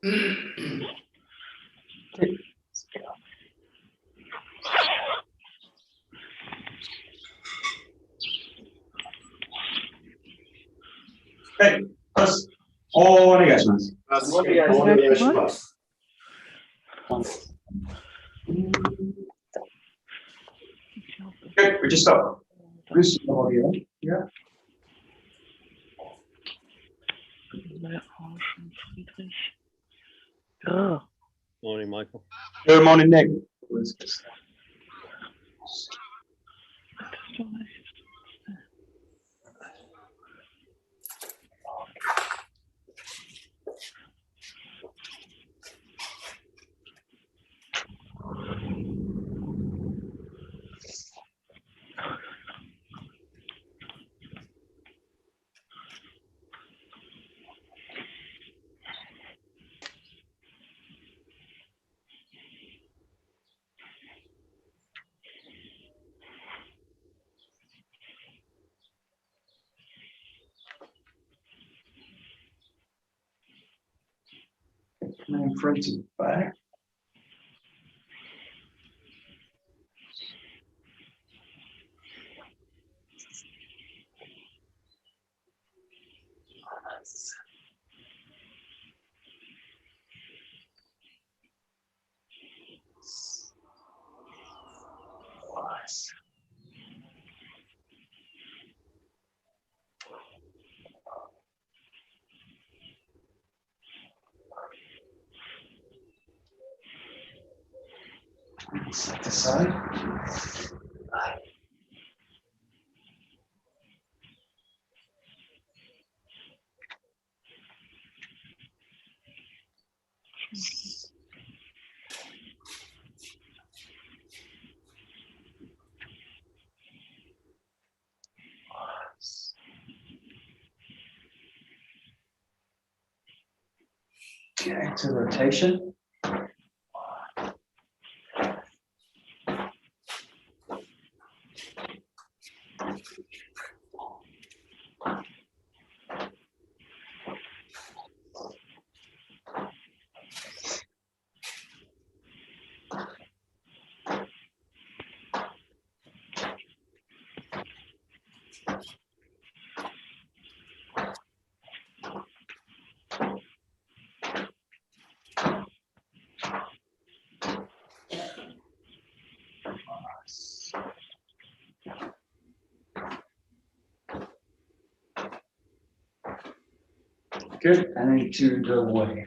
はい、お願いします。お願いします。Okay, we just start. Listen to audio. Yeah. Morning, Michael. Good morning, Nick. Coming front and back. Set aside. Okay, to rotation. Good, and into the wave.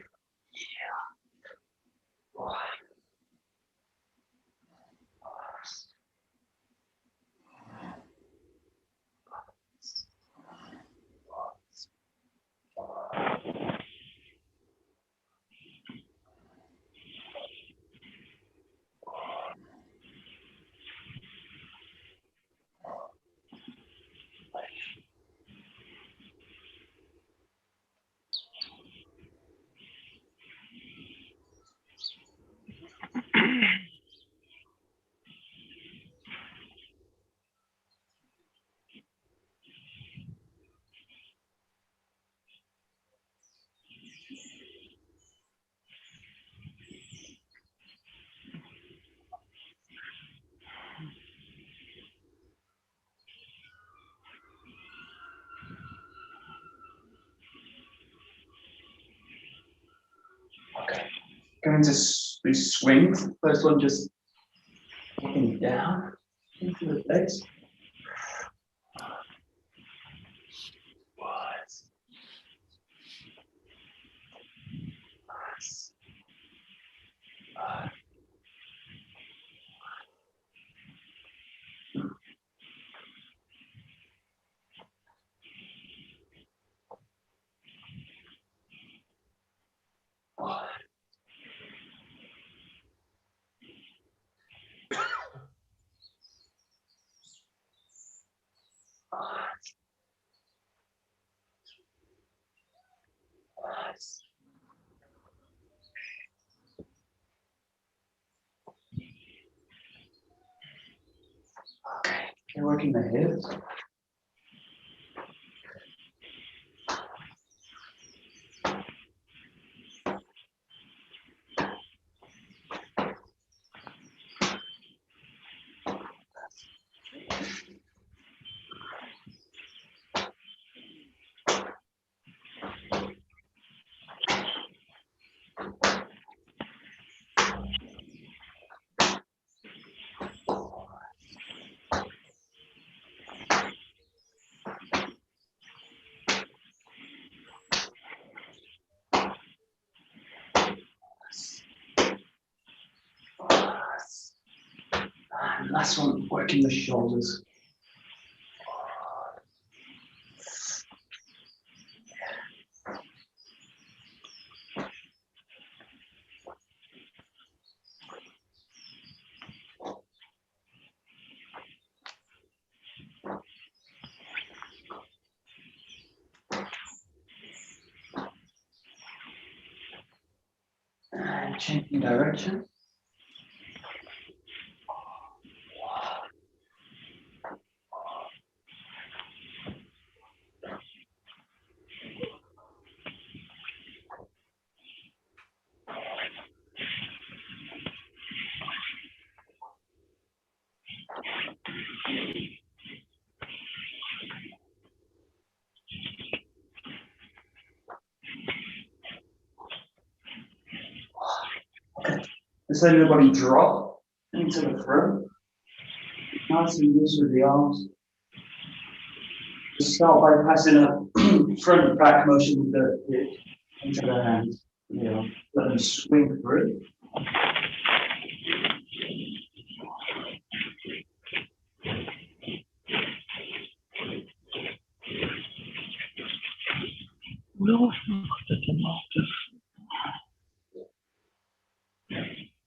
Okay, going to be swings. First one just looking down into the legs. Okay, you're working the hips. Last one, working the shoulders. And changing direction. Just letting the body drop into the front. Nice and loose with the arms. Just start by passing a front back motion with the hip into the hands. Yeah. Let them swing through.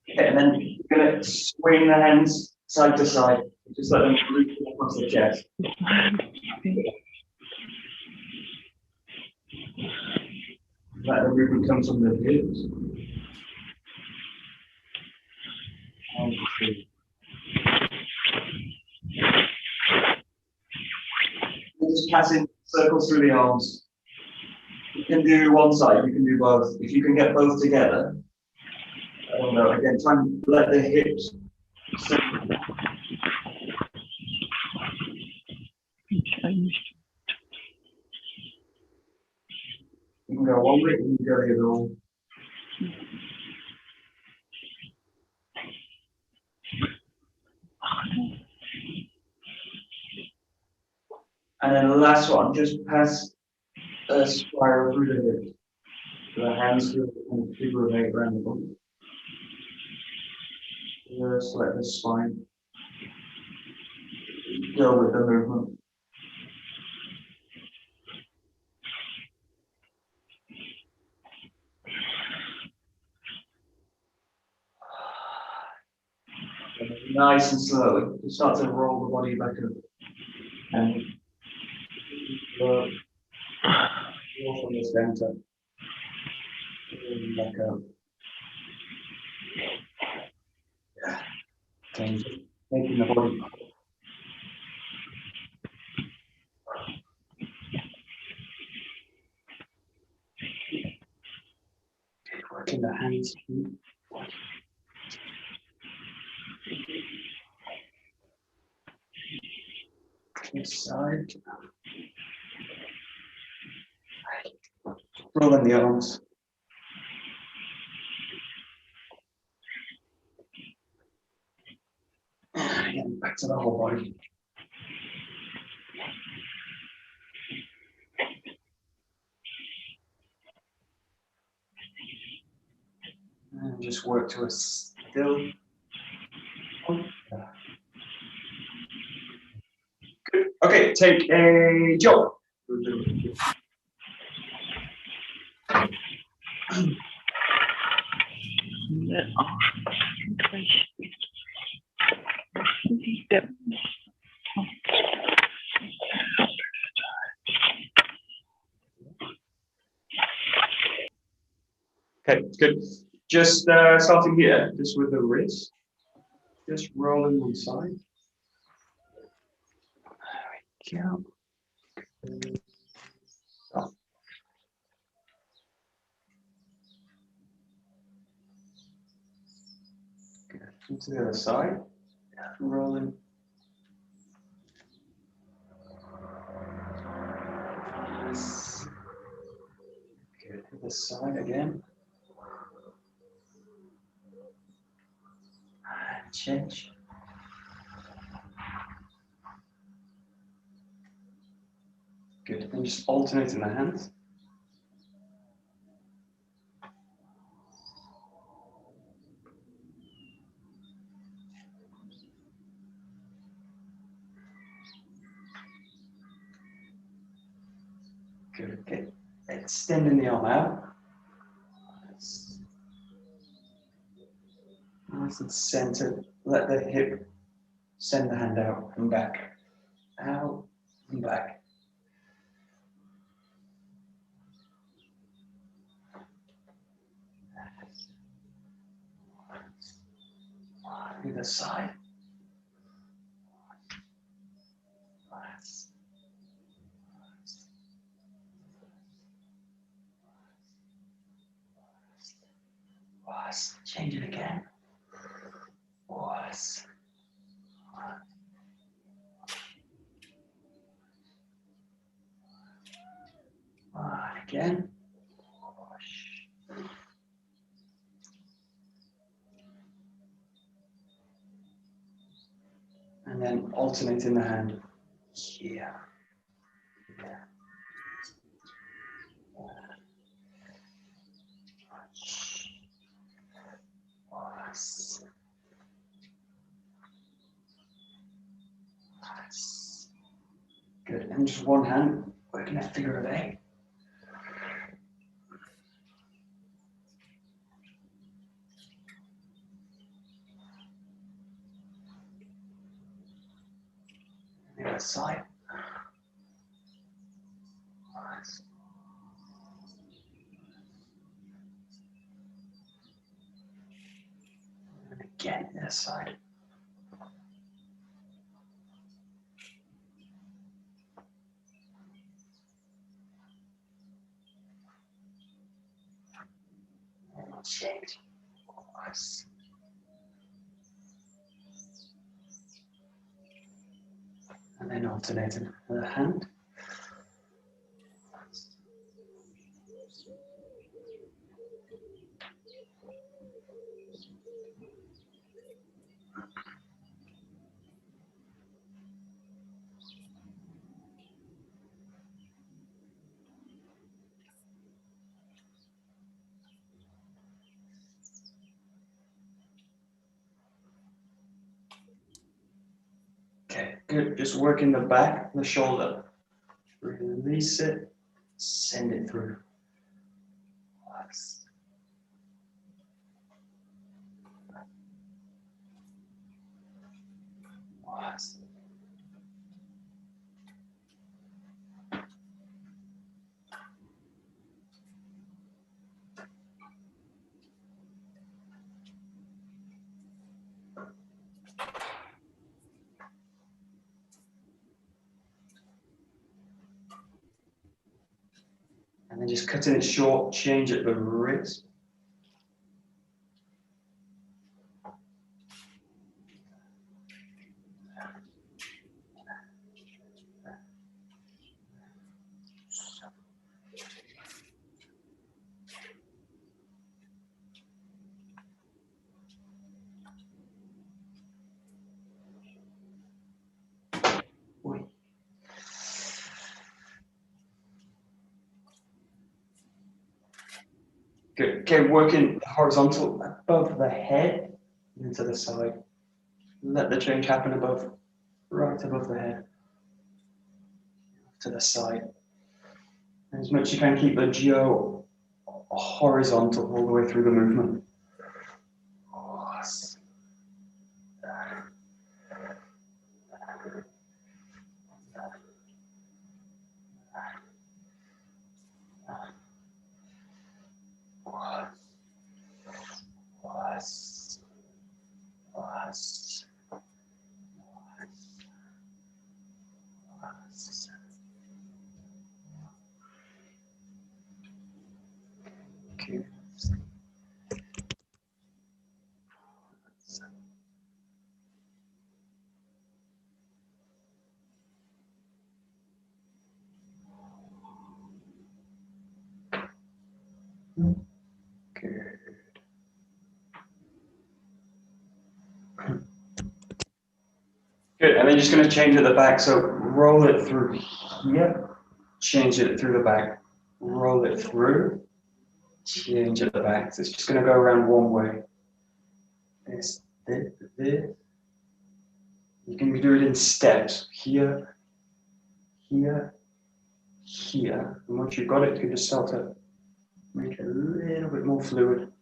Okay, and then you're going to swing the hands side to side. Just let them reach across the chest. Let the movement come from the hips. Just passing circles through the arms. You can do one side, you can do both. If you can get both together, I don't know, again, try and let the hips. You can go one way, you can go the other one. And then the last one, just pass a spiral through the hips. The hands through the figure of 8 around the body. Just let the spine go with the movement. Nice and slowly, just start to roll the body back up. And roll from the center. Back up. Yeah. Okay, just making the body. Working the hands. This side. Rolling the arms. And back to the whole body. And just work to a still. Good. Okay, take a jump. Okay, good. Just starting here, just with the wrist, just rolling one side. There we go. Stop. Good. Into the other side, rolling. Nice. Good. To the side again. Change. Good. And just alternating the hands. Good. Okay. Extending the arm out. Nice and centered. Let the hip send the hand out and back. Out and back. Either side. Change it again. Again. And then alternating the hand here. Good, and just one hand, working that figure of 8. The other side. And again, the other side. Change. And then alternating the hand. Okay, good. Just working the back, the shoulder. Release it, send it through. And then just cutting it short, change at the wrist. Good. Okay, working horizontal above the head and to the side. Let the change happen above, right above the head. To the side. And as much as you can, keep the jaw horizontal all the way through the movement. Good, and then just going to change at the back. So roll it through here, change it through the back, roll it through, change at the back. So it's just going to go around one way. This. You can do it in steps. Here, here, here. And once you've got it, you can just start to make it a little bit more fluid.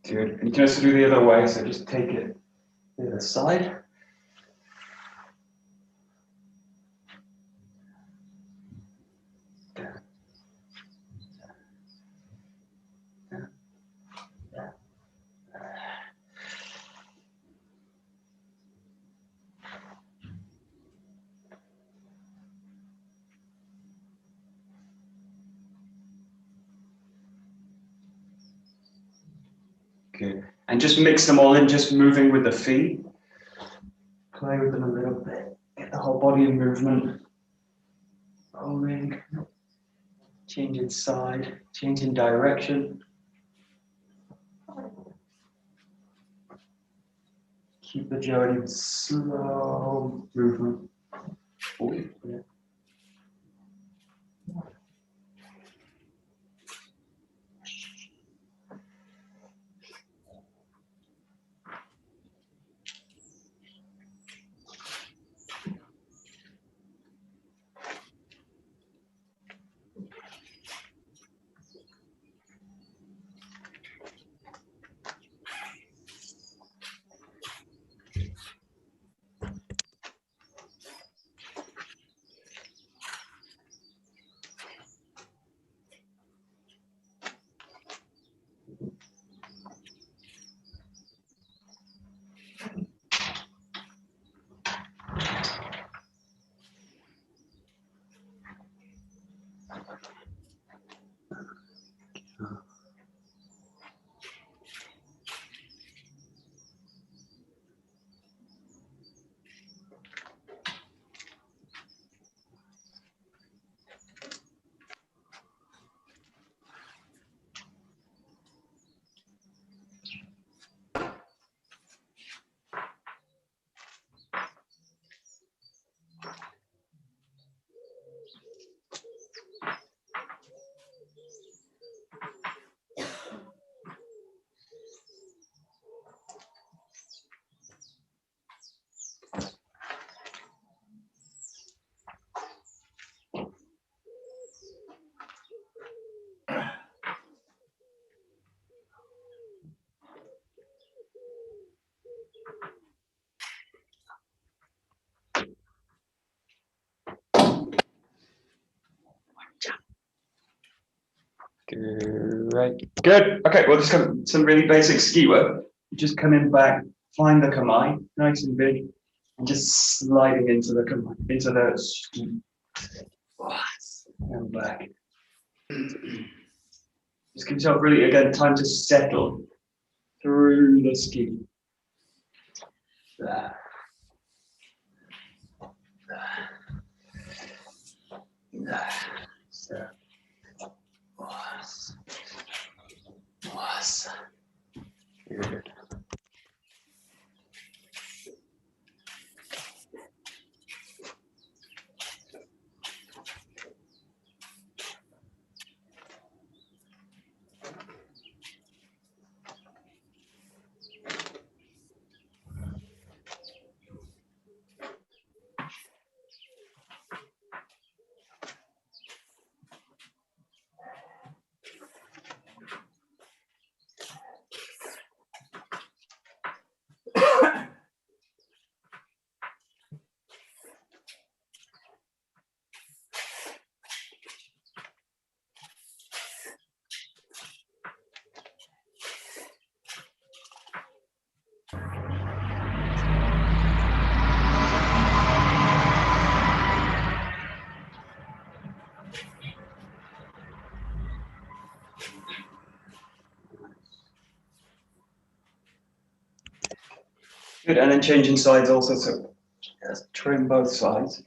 Good. And you can also do the other way, so just take it to the other side. Good. And just mix them all in, just moving with the feet. Play with them a little bit. Get the whole body in movement. Rolling. Changing side, changing direction. Keep the journey with slow movement. Oh, yeah. Great. Good. Okay, well, just some really basic ski work. Just coming back, find the kamae, nice and big, and just sliding into the kamae, into the ski. And back. Just give yourself really, again, time to settle through the ski. There. There. So. Good. Good, and then changing sides also, so just trim both sides.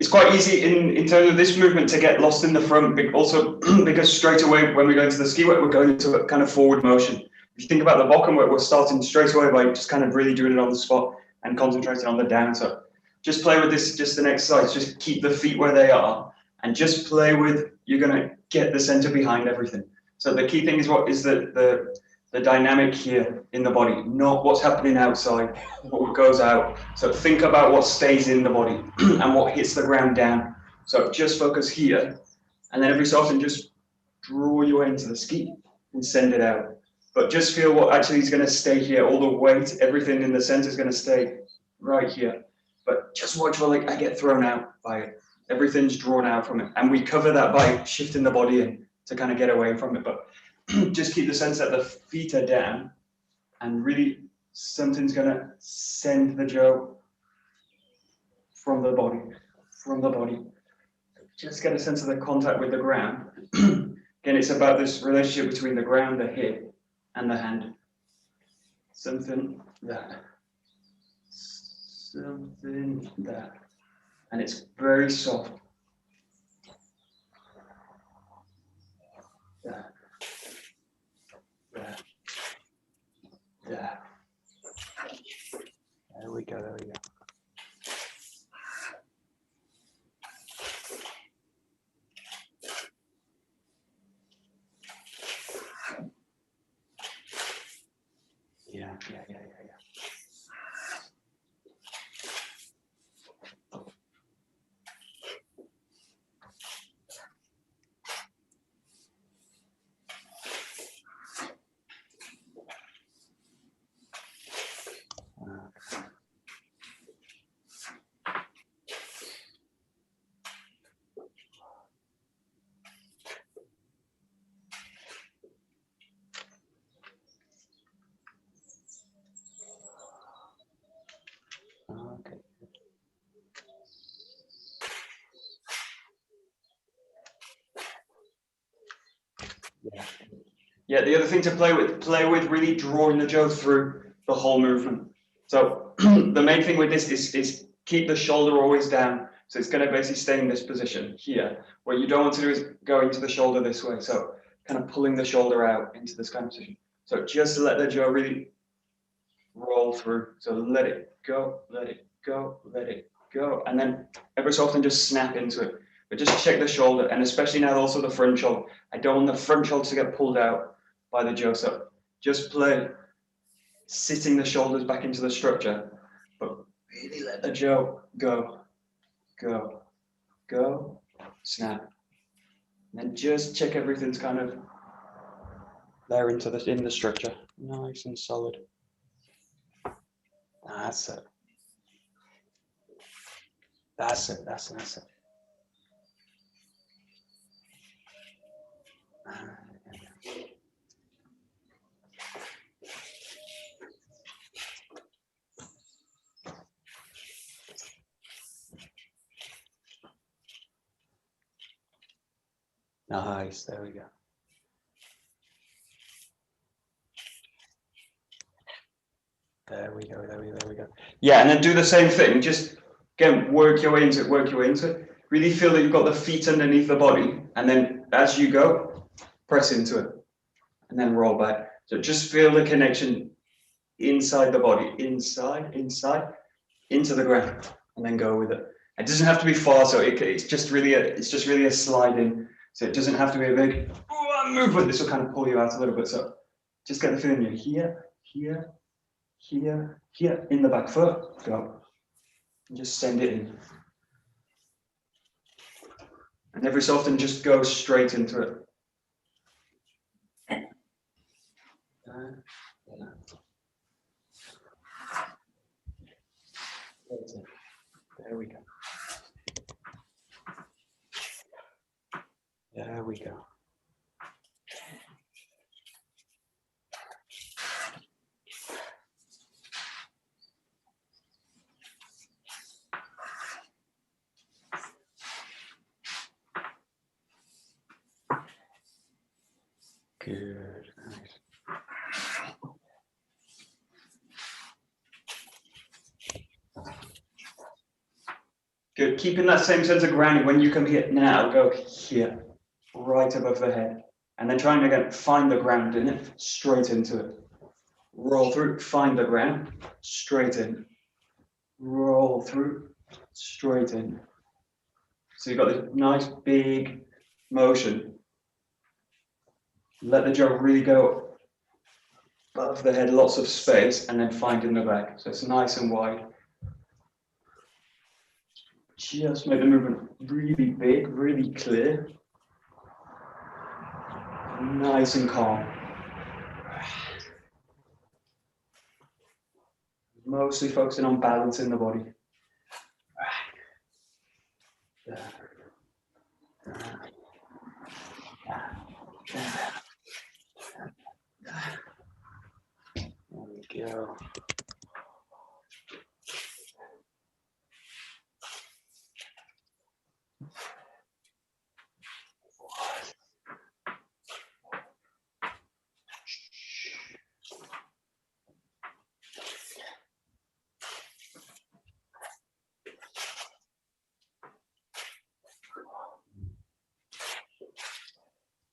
It's quite easy in terms of this movement to get lost in the front, also because straight away when we go into the ski we're going into a kind of forward motion. If you think about the bokken, we're starting straight away by just kind of really doing it on the spot and concentrating on the down. So just play with this, just the next exercise, just keep the feet where they are and just play with, you're going to get the center behind everything. So the key thing is what is the dynamic here in the body, not what's happening outside, what goes out. So think about what stays in the body and what hits the ground down. So just focus here, and then every so often just draw your way into the ski and send it out. But just feel what actually is going to stay here. All the weight, everything in the center is going to stay right here. But just watch while I get thrown out by it. Everything's drawn out from it. And we cover that by shifting the body in to kind of get away from it. But just keep the sense that the feet are down and really something's going to send the jaw from the body. Just get a sense of the contact with the ground. Again, it's about this relationship between the ground, the hip, and the hand. Something that. Something that. And it's very soft. There. There. There. There we go, there we go. Yeah. Okay. Yeah, the other thing to play with really drawing the jaw through the whole movement. So the main thing with this is keep the shoulder always down. So it's going to basically stay in this position here. What you don't want to do is go into the shoulder this way. So kind of pulling the shoulder out into this kind of position. So just let the jaw really roll through. So let it go, let it go, let it go. And then every so often just snap into it. But just check the shoulder, and especially now also the front shoulder. I don't want the front shoulder to get pulled out by the jaw. So just play sitting the shoulders back into the structure, but really let the jaw go, go, go, snap. And then just check everything's kind of there in the structure. Nice and solid. That's it. That's it. Nice, there we go. There we go. Yeah, and then do the same thing. Just again, work your way into it. Really feel that you've got the feet underneath the body, and then as you go, press into it, and then roll back. So just feel the connection inside the body, inside, into the ground, and then go with it. It doesn't have to be far, so it's just really a slide in. So it doesn't have to be a big movement. This will kind of pull you out a little bit. So just get the feeling you're here, in the back foot, go. And just send it in. And every so often just go straight into it. There we go. There we go. Good. Nice. Good. Keeping that same sense of grounding. When you come here now, go here, right above the head. And then trying again, find the ground in it, straight into it. Roll through, find the ground, straight in. Roll through, straight in. So you've got this nice big motion. Let the jaw really go above the head, lots of space, and then find in the back. So it's nice and wide. Just make the movement really big, really clear. Nice and calm. Mostly focusing on balancing the body. There we go.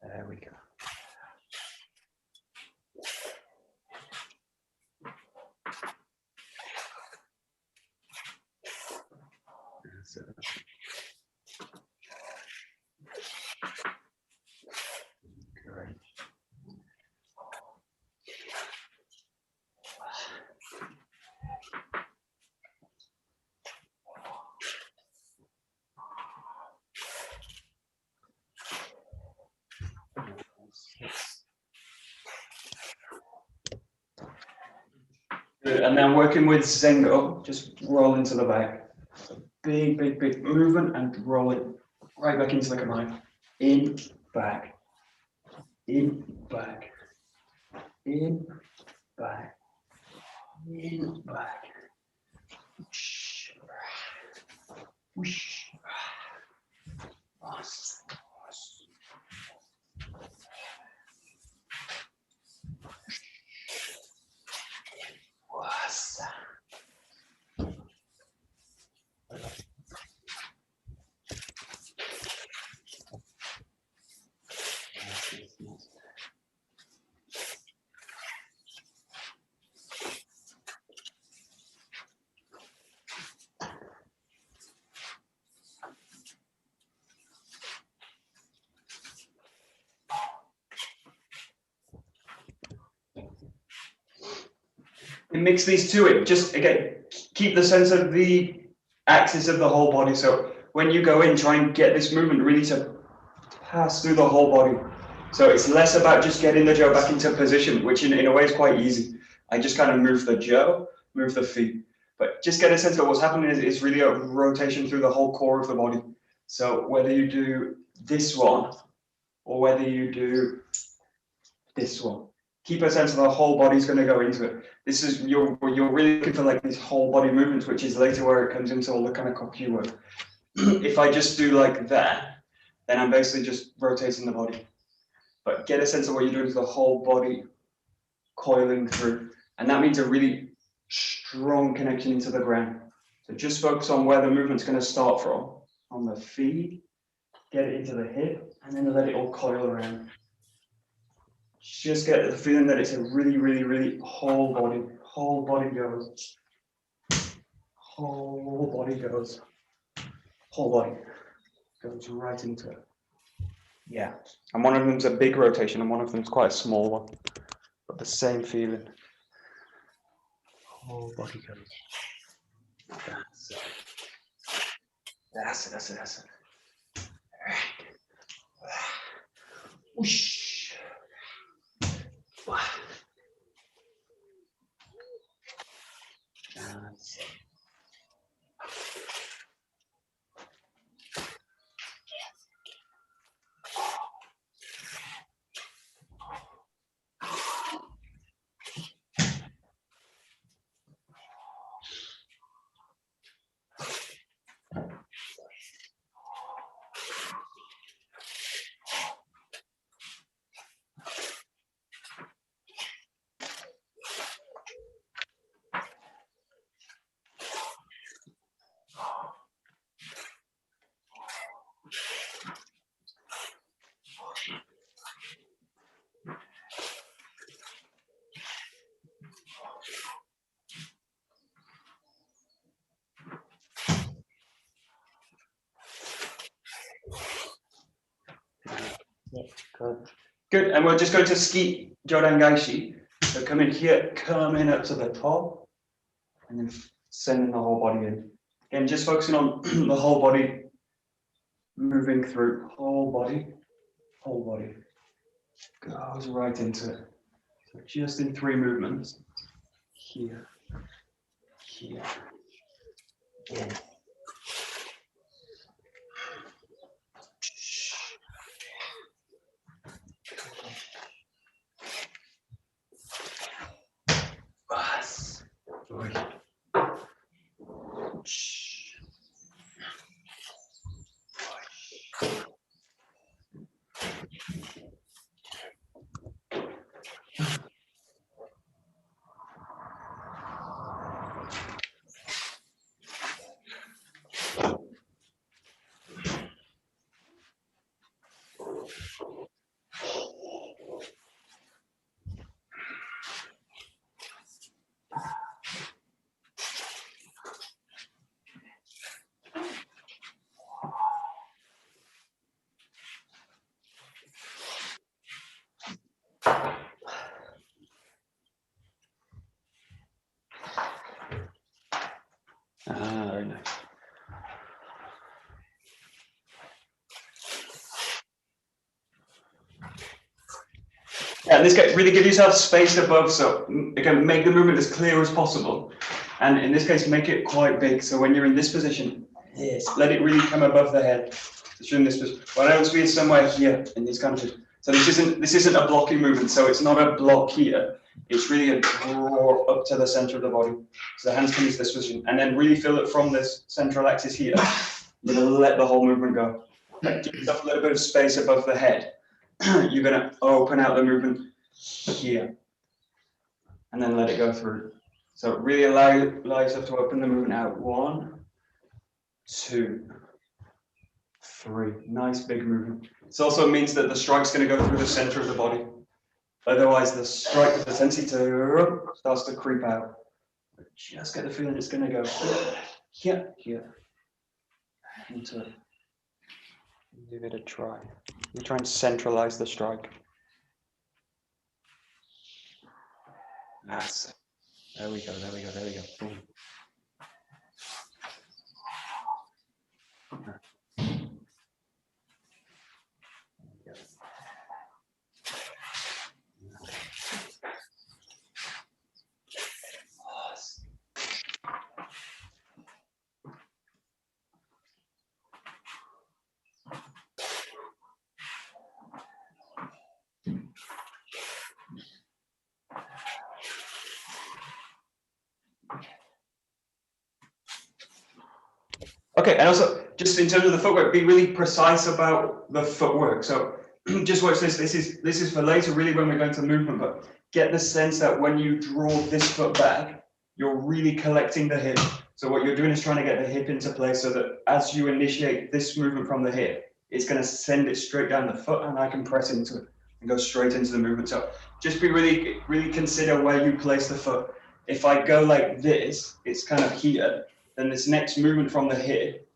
There we go. Great. Good. And then working with Zengo, just roll into the back. So big, big, big movement and roll it right back into the command. In, back, in, back, in, back, in, back. Whoosh, whoosh, whoosh. And mix these two in. Just again, keep the sense of the axis of the whole body. So when you go in, try and get this movement really to pass through the whole body. So it's less about just getting the jaw back into position, which in a way is quite easy. I just kind of move the jaw, move the feet. But just get a sense of what's happening is really a rotation through the whole core of the body. So whether you do this one or whether you do this one, keep a sense of the whole body's going to go into it. This is, you're really looking for like these whole body movements, which is later where it comes into all the kind of 𝒂𝒄𝒄 work. If I just do like that, then I'm basically just rotating the body. But get a sense of what you're doing to the whole body coiling through. And that means a really strong connection into the ground. So just focus on where the movement's going to start from, on the feet, get it into the hip, and then let it all coil around. Just get the feeling that it's a really, really, really whole body goes. Whole body goes. Whole body goes right into it. Yeah. And one of them's a big rotation and one of them's quite a small one. But the same feeling. Whole body goes. That's it. That's it, that's it, that's it. Whoosh. That's it. Good, and we'll just go to ski Jodan-gaishi. So come in here, come in up to the top, and then sending the whole body in. Again, just focusing on the whole body, moving through, whole body, goes right into it. So just in 3 movements, here, here, in. Bas. Very nice. Yeah, in this case, really give yourself space above, so again, make the movement as clear as possible. And in this case, make it quite big. So when you're in this position, yes, let it really come above the head. So in this position, well, I want to be somewhere here in these kind of. So this isn't a blocking movement. So it's not a block here. It's really a draw up to the center of the body. So the hands come into this position, and then really feel it from this central axis here. You're gonna let the whole movement go. Give yourself a little bit of space above the head. You're gonna open out the movement here, and then let it go through. So really allow yourself to open the movement out. 1, 2, 3. Nice big movement. This also means that the strike's going to go through the center of the body. Otherwise, the strike with the tendency to starts to creep out. But just get the feeling it's going to go here, into it. Give it a try. You try and centralize the strike. That's it. There we go. Boom. Okay, and also just in terms of the footwork, be really precise about the footwork. So just watch this. This is for later, really, when we're going to movement. But get the sense that when you draw this foot back, you're really collecting the hip. So what you're doing is trying to get the hip into place, so that as you initiate this movement from the hip, it's going to send it straight down the foot, and I can press into it and go straight into the movement. So just be really consider where you place the foot. If I go like this, it's kind of here. Then this next movement from the hip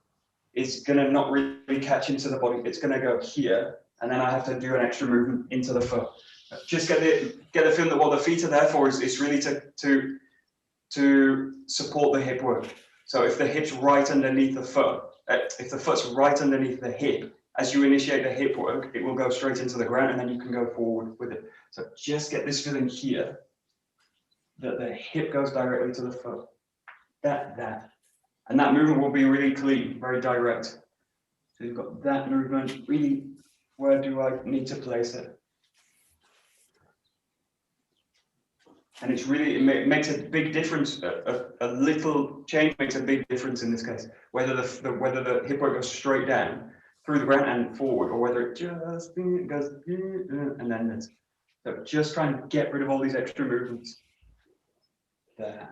is going to not really catch into the body. It's going to go here, and then I have to do an extra movement into the foot. Just get the feeling that what the feet are there for is really to support the hip work. So if the hip's right underneath the foot, if the foot's right underneath the hip, as you initiate the hip work, it will go straight into the ground, and then you can go forward with it. So just get this feeling here that the hip goes directly to the foot. That. And that movement will be really clean, very direct. So you've got that movement, really, where do I need to place it? And it's really, it makes a big difference. A little change makes a big difference in this case. Whether the hip work goes straight down through the ground and forward, or whether it just goes and then it's. So just try and get rid of all these extra movements. There.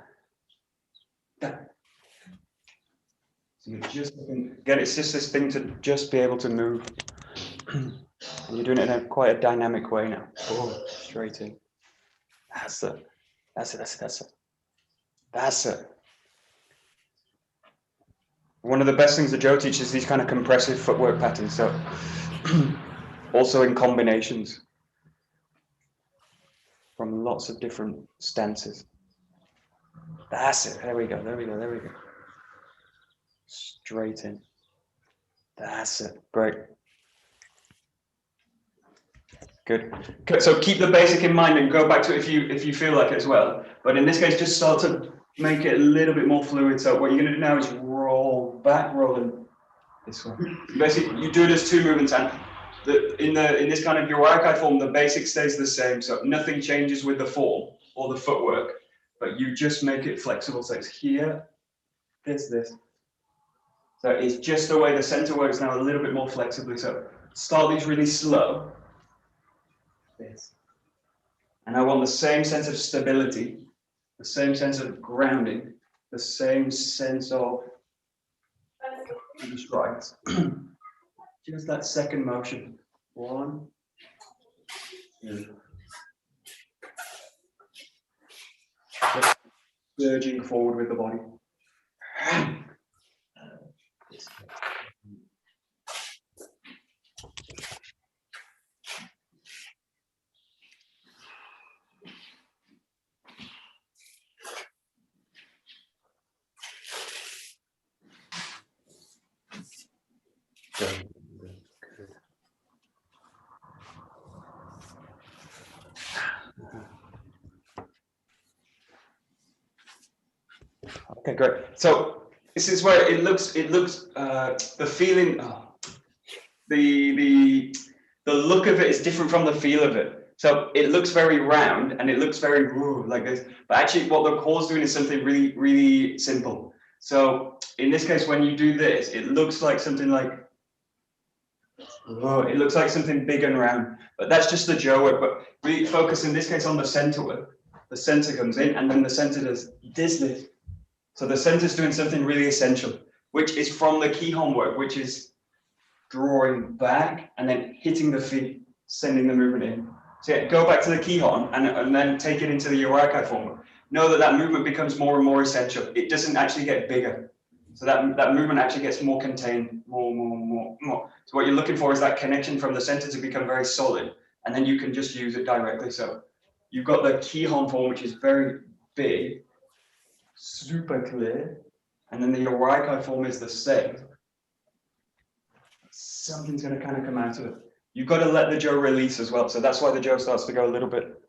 So you're just get it's just this thing to just be able to move. And you're doing it in quite a dynamic way now. Oh, straight in. That's it. One of the best things that Joe teaches is these kind of compressive footwork patterns. So also in combinations from lots of different stances. That's it. There we go. There we go. There we go. Straight in. That's it. Great. Good. So keep the basic in mind and go back to it if you feel like it as well. But in this case, just start to make it a little bit more fluid. So what you're going to do now is roll back, rolling this way. Basically, you do it as 2 movements, and in this kind of 𝒂𝒂𝒂𝒂 form, the basic stays the same. So nothing changes with the form or the footwork, but you just make it flexible. So it's here, this. So it's just the way the center works now, a little bit more flexibly. So start these really slow. This. And I want the same sense of stability, the same sense of grounding, the same sense of the strides. Just that second motion. 1, 2. Just surging forward with the body. Okay, great. So this is where it looks the feeling, the look of it is different from the feel of it. So it looks very round and it looks very like this, but actually what the core's doing is something really, really simple. So in this case, when you do this, it looks like something like, it looks like something big and round, but that's just the jaw work. But we focus in this case on the center work. The center comes in and then the center does this. So the center is doing something really essential, which is from the 𝒂𝒄𝒄𝒿 work, which is drawing back and then hitting the feet, sending the movement in. So yeah, go back to the 𝒂𝒄𝒄𝒿 and then take it into the 𝒂𝒂𝒂𝒂𝒂 form. Know that movement becomes more and more essential. It doesn't actually get bigger. So that movement actually gets more contained, more. So what you're looking for is that connection from the center to become very solid, and then you can just use it directly. So you've got the 𝒂𝒄𝒄𝒿 form, which is very big, super clear, and then the 𝒂𝒂𝒂𝒂𝒂𝒂 form is the same. Something's going to kind of come out of it. You've got to let the jaw release as well. So that's why the jaw starts to go a little bit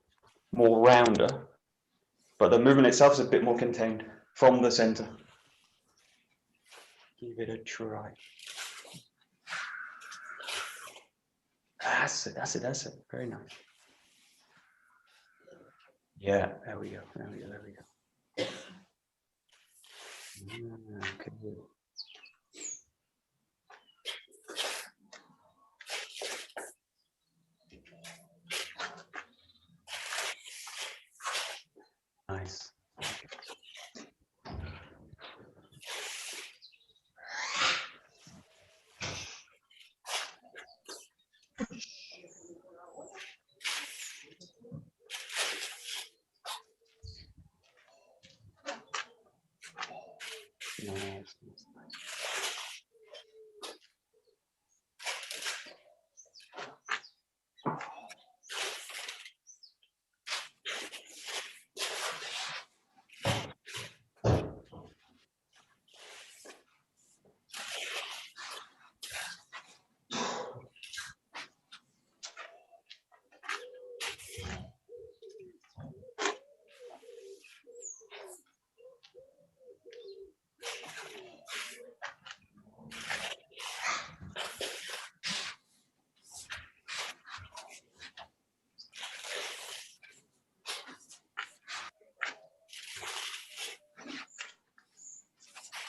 more rounder, but the movement itself is a bit more contained from the center. Give it a try. That's it. Very nice. Yeah, there we go. Okay. Nice. Nice.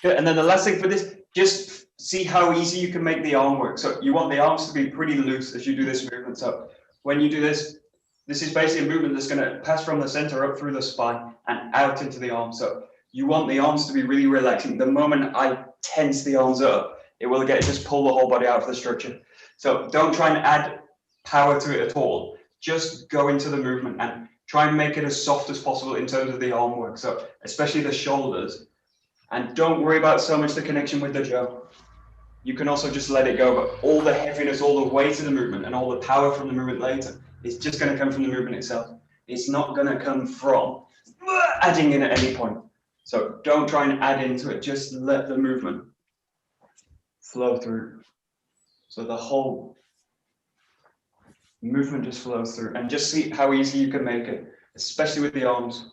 Good. And then the last thing for this, just see how easy you can make the arm work. So you want the arms to be pretty loose as you do this movement. So when you do this, this is basically a movement that's going to pass from the center up through the spine and out into the arm. So you want the arms to be really relaxing. The moment I tense the arms up, it will just pull the whole body out of the structure. So don't try and add power to it at all. Just go into the movement and try and make it as soft as possible in terms of the arm work. So especially the shoulders. And don't worry about so much the connection with the jaw. You can also just let it go, but all the heaviness, all the weight of the movement and all the power from the movement later is just going to come from the movement itself. It's not going to come from adding in at any point. So don't try and add into it, just let the movement flow through. So the whole movement just flows through, and just see how easy you can make it, especially with the arms.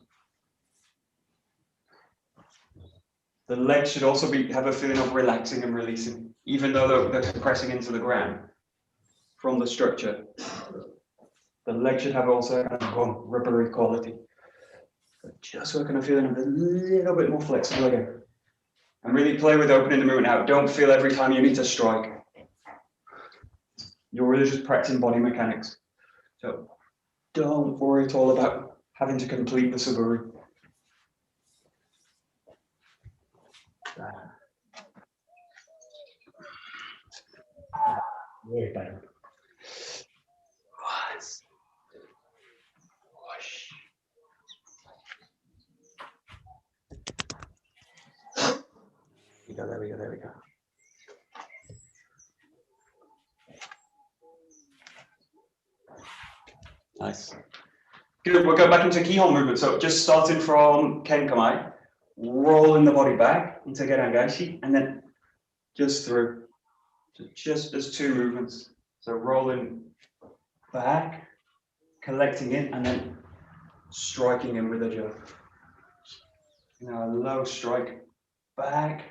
The legs should also have a feeling of relaxing and releasing, even though they're compressing into the ground from the structure. The leg should have also kind of rubbery quality. Just working on feeling a little bit more flexible again. And really play with opening the movement out. Don't feel every time you need to strike. You're really just practicing body mechanics. So don't worry at all about having to complete the suburi. Way better. There we go. Nice. Good, we'll go back into keyhole movement. So just starting from Kenkamai, rolling the body back into Gedangashi, and then just through. So just as two movements. So rolling back, collecting in, and then striking in with a jump. Now a low strike, back,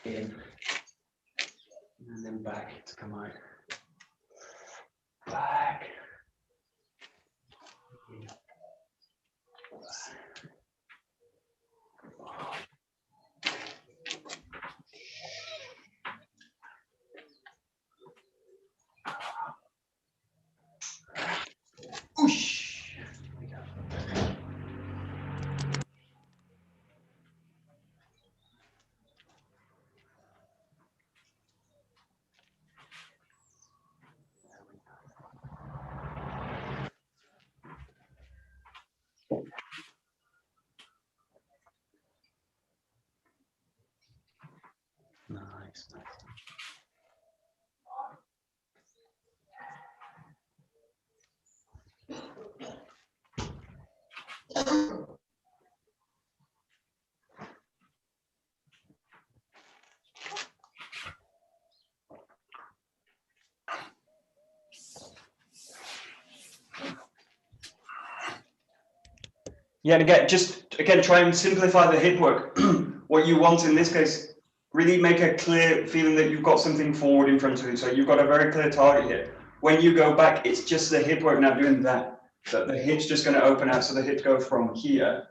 in, and then back to come out. Back. In. Whoosh. Nice. Yeah, and again, try and simplify the hip work. What you want in this case, really make a clear feeling that you've got something forward in front of you. So you've got a very clear target here. When you go back, it's just the hip work now doing that. So the hip's just going to open out. So the hip goes from here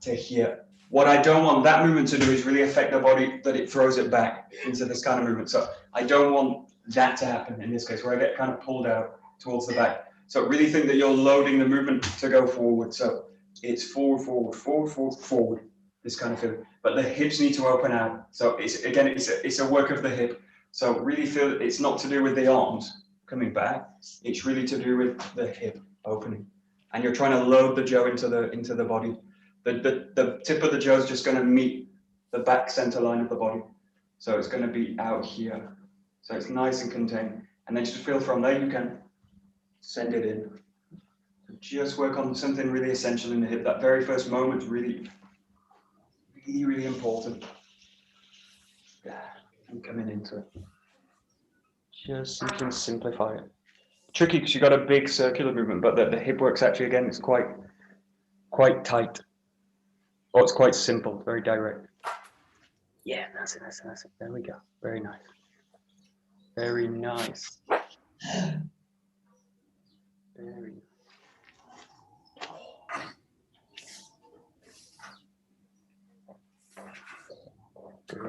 to here. What I don't want that movement to do is really affect the body, that it throws it back into this kind of movement. So I don't want that to happen in this case, where I get kind of pulled out towards the back. So really think that you're loading the movement to go forward. So it's forward, this kind of feeling. But the hips need to open out. So it's a work of the hip. So really feel that it's not to do with the arms coming back. It's really to do with the hip opening. And you're trying to load the jo into the body. The tip of the jo is just going to meet the back center line of the body. So it's going to be out here. So it's nice and contained. And then just feel from there, you can send it in. Just work on something really essential in the hip. That very first moment is really important. Yeah, and coming into it. Just so you can simplify it. Tricky because you've got a big circular movement, but the hip works actually, again, it's quite tight. Or it's quite simple, very direct. Yeah, that's it. There we go. Very nice. Very nice. Very nice. Good.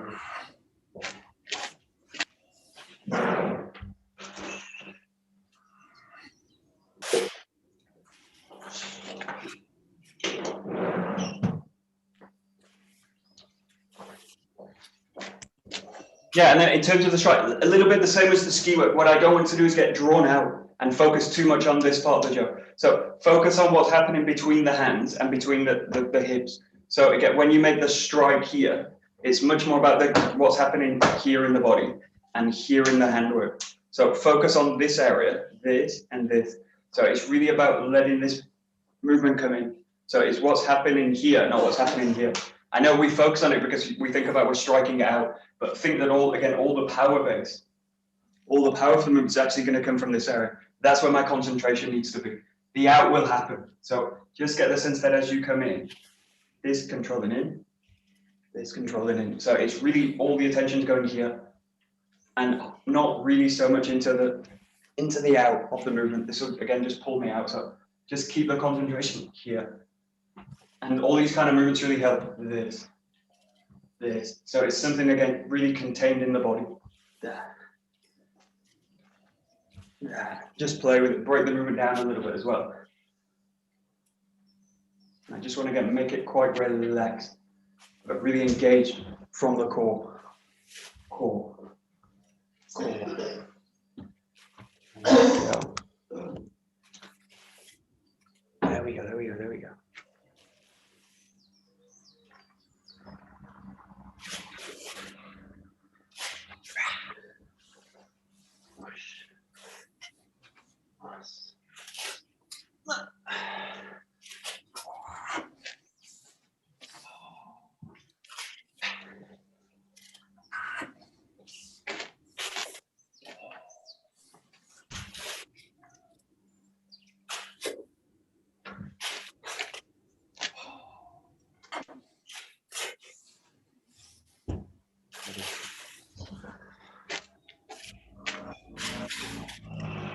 Yeah, and then in terms of the strike, a little bit the same as the ski work. What I don't want to do is get drawn out and focus too much on this part of the jo. So focus on what's happening between the hands and between the hips. So again, when you make the strike here, It's much more about what's happening here in the body and here in the handwork. So focus on this area, this and this. So it's really about letting this movement come in. So it's what's happening here, not what's happening here. I know we focus on it because we think about we're striking it out, but think that all the power base, all the power for the movement is actually going to come from this area. That's where my concentration needs to be. The out will happen. So just get the sense that as you come in, this controlling in, this controlling in. So it's really all the attention's going here and not really so much into the out of the movement. This will again just pull me out. So just keep the concentration here. And all these kind of movements really help. This. So it's something again really contained in the body. Just play with it, break the movement down a little bit as well. I just want to make it quite relaxed, but really engaged from the core. There we go.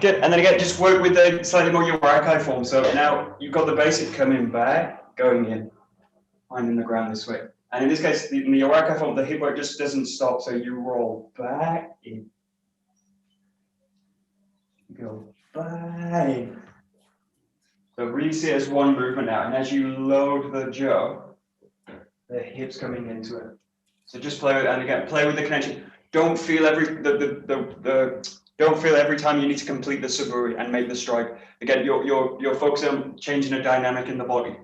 Good, and then again, just work with the slightly more Aikikai form. So now you've got the basic coming back, going in, finding the ground this way. And in this case, in the Aikikai form, the hip work just doesn't stop. So you roll back in, go back in. So really see it as one movement now. And as you load the jaw, the hips coming into it. So just play with it, and again, play with the connection. Don't feel don't feel every time you need to complete the suburi and make the strike. Again, you're focusing on changing a dynamic in the body,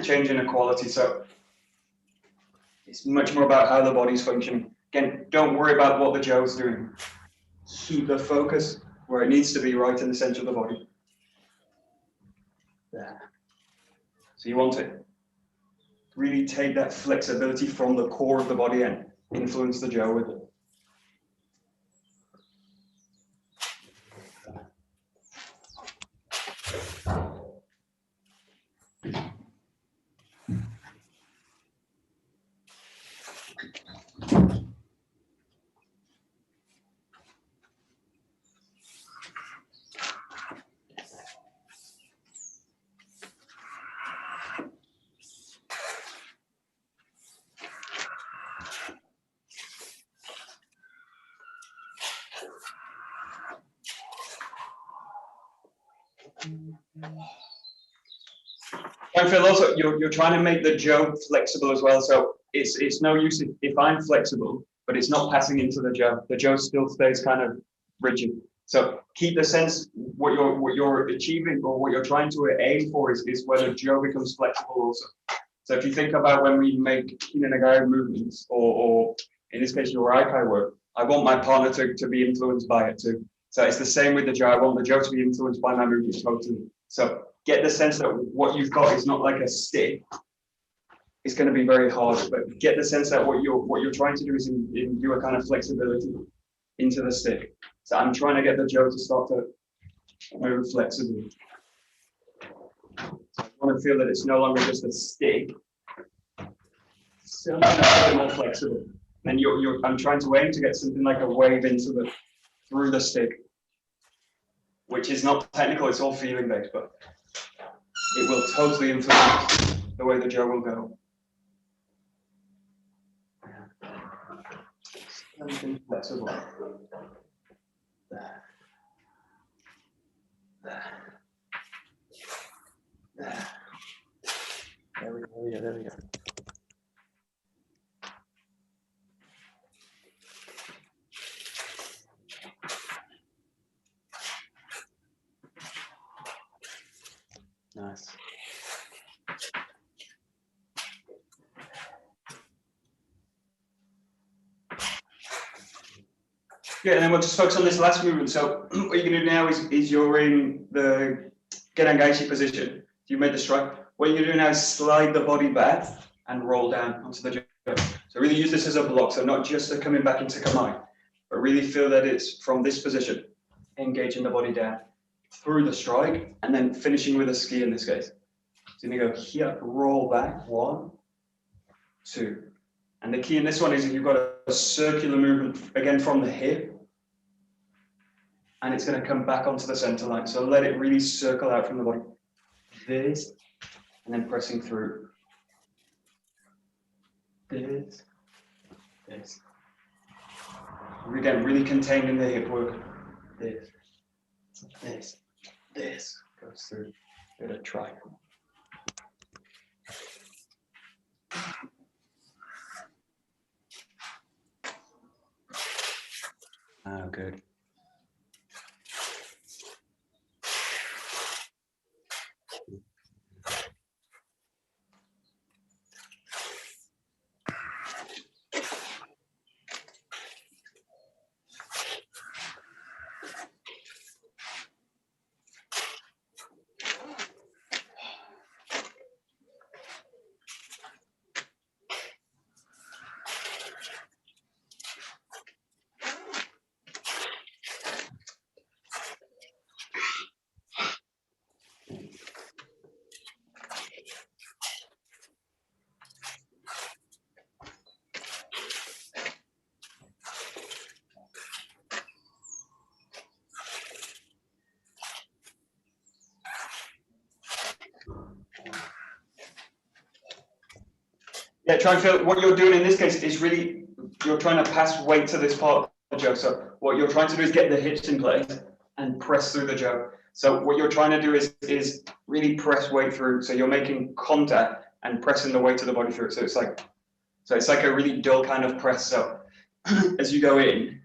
changing a quality. So it's much more about how the body's functioning. Again, don't worry about what the Joe's doing. Keep the focus where it needs to be, right in the center of the body. There. So you want to really take that flexibility from the core of the body and influence the Joe with it. I feel also you're trying to make the Joe flexible as well. So it's no use if I'm flexible, but it's not passing into the Joe. The Joe still stays kind of rigid. So keep the sense what you're achieving or what you're trying to aim for is where the Joe becomes flexible also. So if you think about when we make Hinanagai movements or in this case your Aikai work, I want my partner to be influenced by it too. So it's the same with the Joe. I want the Joe to be influenced by my movements totally. So get the sense that what you've got is not like a stick. It's going to be very hard, but get the sense that what you're trying to do is do a kind of flexibility into the stick. So I'm trying to get the Joe to start to move flexibly. So I want to feel that it's no longer just a stick. Something that's a bit more flexible. And I'm trying to aim to get something like a wave through the stick, which is not technical, it's all feeling based, but it will totally influence the way the Joe will go. Something flexible. There. There we go. Nice. Yeah, and then we'll just focus on this last movement. So what you're going to do now is you're in the Gedan-Gaishi position. You made the strike. What you're going to do now is slide the body back and roll down onto the Dojo. So really use this as a block. So not just coming back into Kamae, but really feel that it's from this position, engaging the body down through the strike and then finishing with a ski in this case. So you're going to go here, roll back, 1, 2. And the key in this one is you've got a circular movement again from the hip, and it's going to come back onto the center line. So let it really circle out from the body. This, and then pressing through. This. Again, really contained in the hip work. This goes through. Bit of try. Oh, good. Yeah, try and feel what you're doing in this case is really, you're trying to pass weight to this part of the Joe. So what you're trying to do is get the hips in place and press through the Joe. So what you're trying to do is really press weight through. So you're making contact and pressing the weight of the body through. So it's like a really dull kind of press. So as you go in,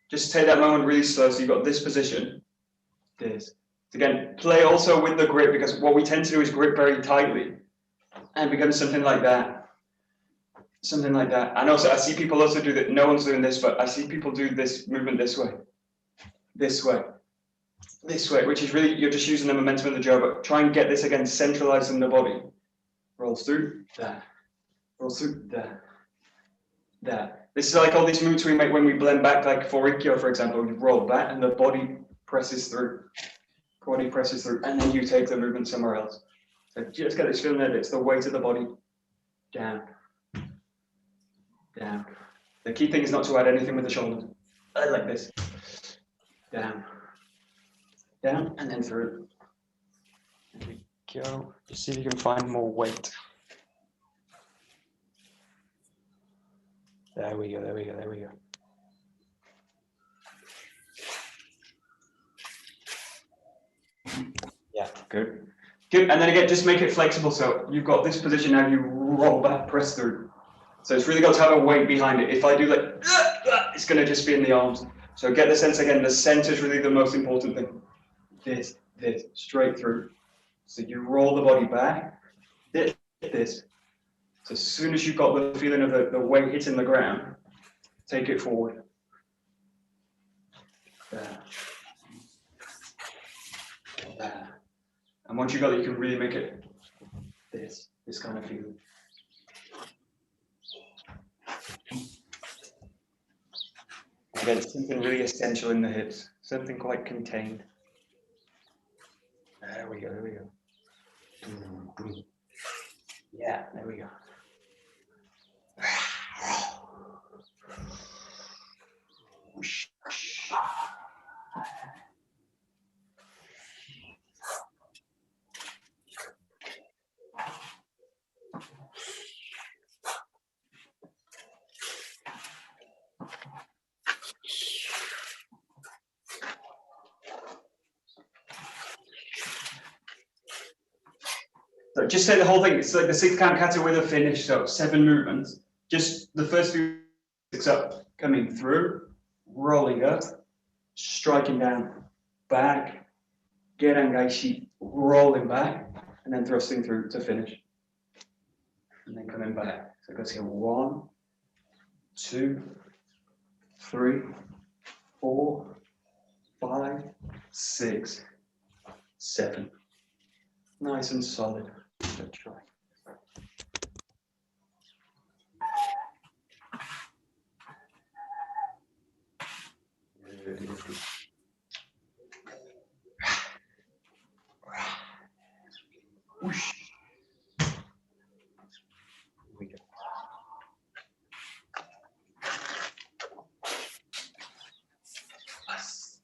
just take that moment really slow. So you've got this position, this. Again, play also with the grip, because what we tend to do is grip very tightly. And become something like that. Something like that. And also I see people also do that. No one's doing this, but I see people do this movement this way. This way. This way, which is really, you're just using the momentum of the jaw, but try and get this again, centralized in the body. Rolls through, there. Rolls through, there. There. This is like all these movements we make when we blend back, like for Ikkyo, for example, we roll back and the body presses through. Body presses through, and then you take the movement somewhere else. So just get this feeling that it's the weight of the body down, down. The key thing is not to add anything with the shoulders. Like this. Down, down, and then through. There we go. Just see if you can find more weight. There we go, there we go, there we go. Yeah, good. Good, and then again, just make it flexible. So you've got this position now, you roll back, press through. So it's really got to have a weight behind it. If I do like, it's going to just be in the arms. So get the sense again, the center is really the most important thing. This, straight through. So you roll the body back, this. So as soon as you've got the feeling of the weight hitting the ground, take it forward. There. There. And once you've got it, you can really make it this kind of feeling. Again, something really essential in the hips, something quite contained. There we go, there we go. Yeah, there we go. So just say the whole thing. It's like the 6-count kata with a finish. So 7 movements. Just the first few 6 up, coming through, rolling up, striking down, back, Gedan-Gaishi, rolling back, and then thrusting through to finish. And then coming back. So it goes here 1, 2, 3, 4, 5, 6, 7. Nice and solid. Good try. Whoosh. Here we go. Nice.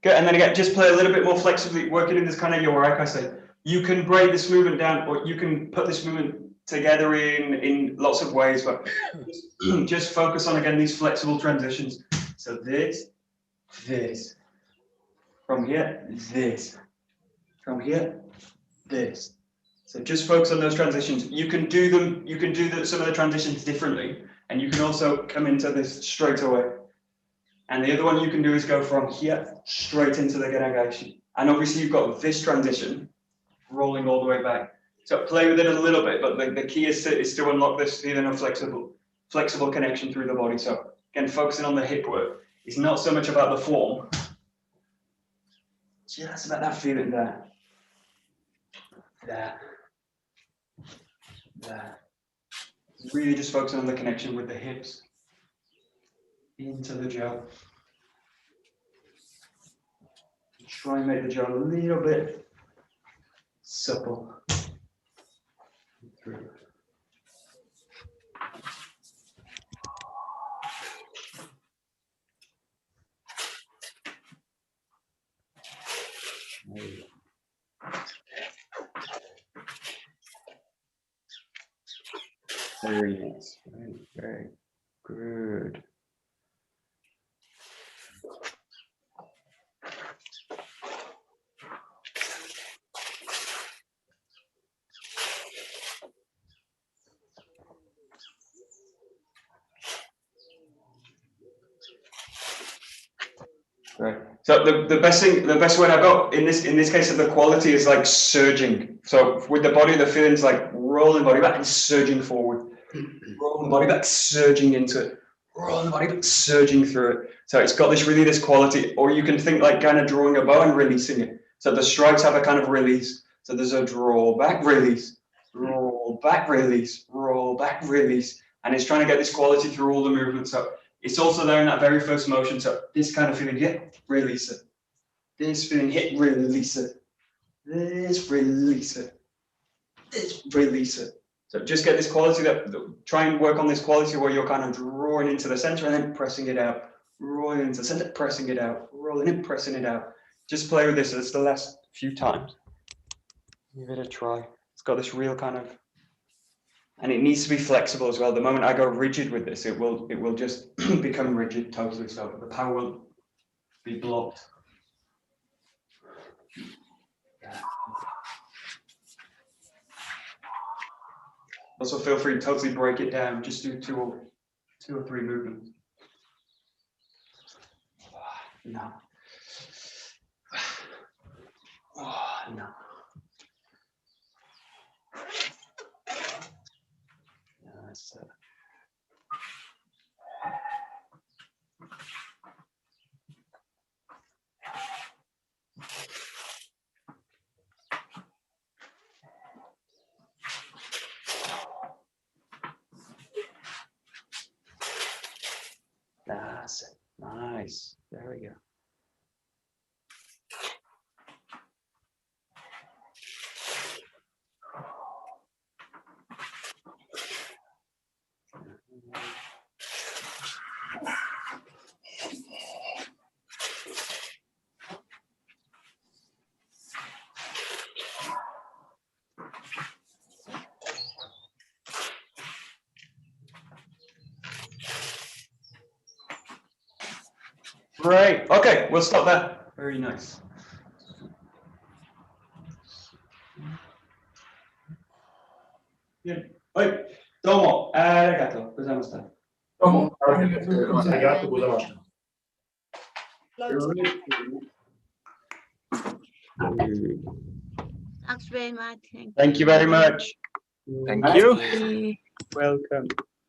Good, and then again, just play a little bit more flexibly, working in this kind of your Aikikai say. You can break this movement down, or you can put this movement together in lots of ways, but just focus on, again, these flexible transitions. So this, from here, this, from here, this. So just focus on those transitions. You can do them, you can do some of the transitions differently, and you can also come into this straight away. And the other one you can do is go from here straight into the Gedangaeshi. And obviously you've got this transition rolling all the way back. So play with it a little bit, but the key is to unlock this feeling of flexible connection through the body. So again, focusing on the hip work. It's not so much about the form, just about that feeling there. There. There. Really just focusing on the connection with the hips into the jaw. Try and make the jaw a little bit supple. Through. There you go. Very nice. Very, very good. Right. So the best word I got in this case of the quality is like surging. So with the body, the feeling's like rolling the body back and surging forward, rolling the body back, surging into it, rolling the body back, surging through it. So it's got this quality. Or you can think like kind of drawing a bow and releasing it. So the strikes have a kind of release. So there's a draw back, release, roll back, release, roll back, release, and it's trying to get this quality through all the movements. So it's also there in that very first motion. So this kind of feeling, hit, release it. This feeling, hit, release it. This, release it. This, release it. So just get this quality, try and work on this quality where you're kind of drawing into the center and then pressing it out. Rolling into the center, pressing it out. Rolling in, pressing it out. Just play with this. It's the last few times. Give it a try. It's got this real kind of, and it needs to be flexible as well. The moment I go rigid with this, it will just become rigid totally. So the power will be blocked. Also feel free to totally break it down. Just do two or three movements. No. Oh, no. That's it. Nice. There we go. Great. Okay, we'll stop there. Very nice. Good. Oi, domo, arigato gozaimashita. どうもありがとうございました。Thanks very much. Thank you very much. Thank you. you. Welcome.